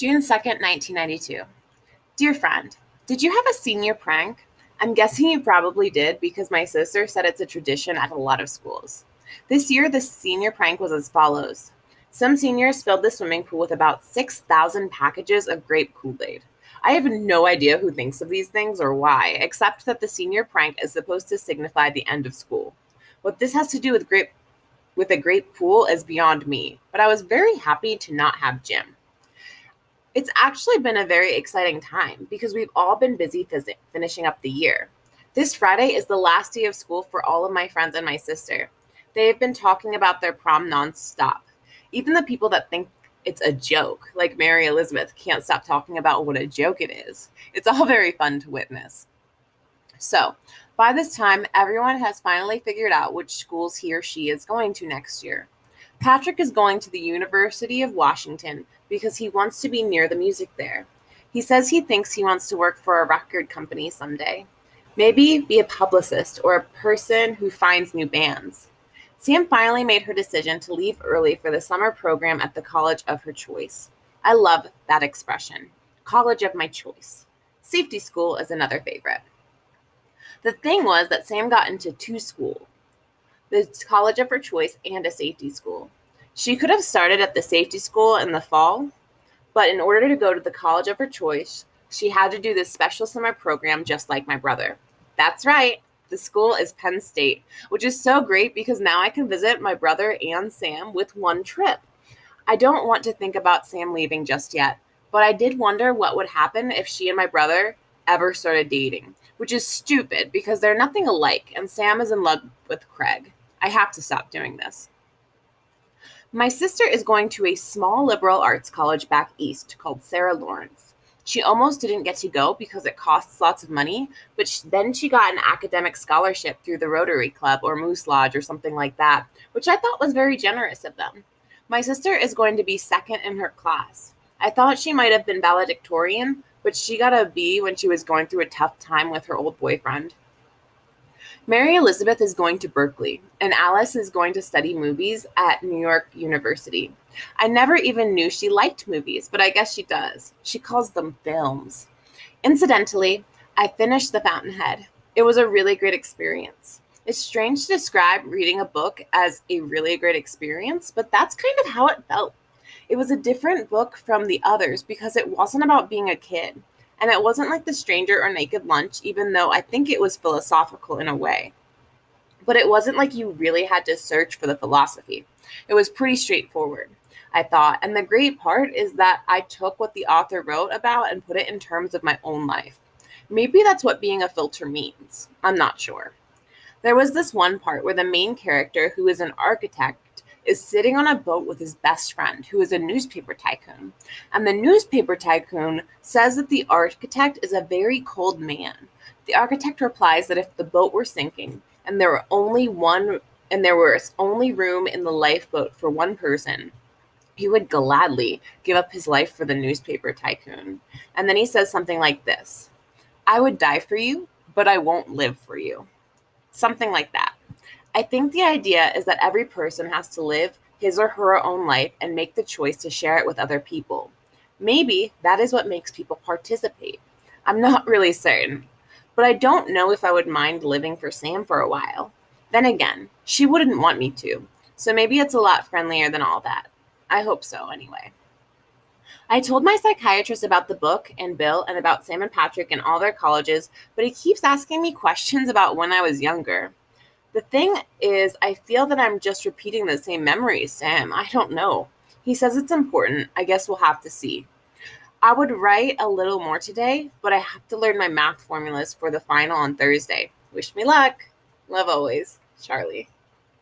June 2nd, 1992. Dear friend, did you have a senior prank? I'm guessing you probably did because my sister said it's a tradition at a lot of schools. This year, the senior prank was as follows. Some seniors filled the swimming pool with about 6,000 packages of grape Kool-Aid. I have no idea who thinks of these things or why, except that the senior prank is supposed to signify the end of school. What this has to do with a grape pool is beyond me, but I was very happy to not have gym. It's actually been a very exciting time because we've all been busy finishing up the year. This Friday is the last day of school for all of my friends and my sister. They have been talking about their prom nonstop. Even the people that think it's a joke, like Mary Elizabeth, can't stop talking about what a joke it is. It's all very fun to witness. So, by this time, everyone has finally figured out which schools he or she is going to next year. Patrick is going to the University of Washington because he wants to be near the music there. He says he thinks he wants to work for a record company someday. Maybe be a publicist or a person who finds new bands. Sam finally made her decision to leave early for the summer program at the college of her choice. I love that expression. College of my choice. Safety school is another favorite. The thing was that Sam got into two schools, the college of her choice and a safety school. She could have started at the safety school in the fall, but in order to go to the college of her choice, she had to do this special summer program just like my brother. That's right. The school is Penn State, which is so great because now I can visit my brother and Sam with one trip. I don't want to think about Sam leaving just yet, but I did wonder what would happen if she and my brother ever started dating, which is stupid because they're nothing alike and Sam is in love with Craig. I have to stop doing this. My sister is going to a small liberal arts college back east called Sarah Lawrence. She almost didn't get to go because it costs lots of money, but then she got an academic scholarship through the Rotary Club or Moose Lodge or something like that, which I thought was very generous of them. My sister is going to be second in her class. I thought she might have been valedictorian, but she got a B when she was going through a tough time with her old boyfriend. Mary Elizabeth is going to Berkeley, and Alice is going to study movies at New York University. I never even knew she liked movies, but I guess she does. She calls them films. Incidentally, I finished The Fountainhead. It was a really great experience. It's strange to describe reading a book as a really great experience, but that's kind of how it felt. It was a different book from the others because it wasn't about being a kid. And it wasn't like The Stranger or Naked Lunch, even though I think it was philosophical in a way. But it wasn't like you really had to search for the philosophy. It was pretty straightforward, I thought. And the great part is that I took what the author wrote about and put it in terms of my own life. Maybe that's what being a filter means. I'm not sure. There was this one part where the main character, who is an architect, is sitting on a boat with his best friend, who is a newspaper tycoon. And the newspaper tycoon says that the architect is a very cold man. The architect replies that if the boat were sinking and there was only room in the lifeboat for one person, he would gladly give up his life for the newspaper tycoon. And then he says something like this: I would die for you, but I won't live for you. Something like that. I think the idea is that every person has to live his or her own life and make the choice to share it with other people. Maybe that is what makes people participate. I'm not really certain, but I don't know if I would mind living for Sam for a while. Then again, she wouldn't want me to, so maybe it's a lot friendlier than all that. I hope so, anyway. I told my psychiatrist about the book and Bill and about Sam and Patrick and all their colleges, but he keeps asking me questions about when I was younger. The thing is, I feel that I'm just repeating the same memories, Sam. I don't know. He says it's important. I guess we'll have to see. I would write a little more today, but I have to learn my math formulas for the final on Thursday. Wish me luck. Love always, Charlie.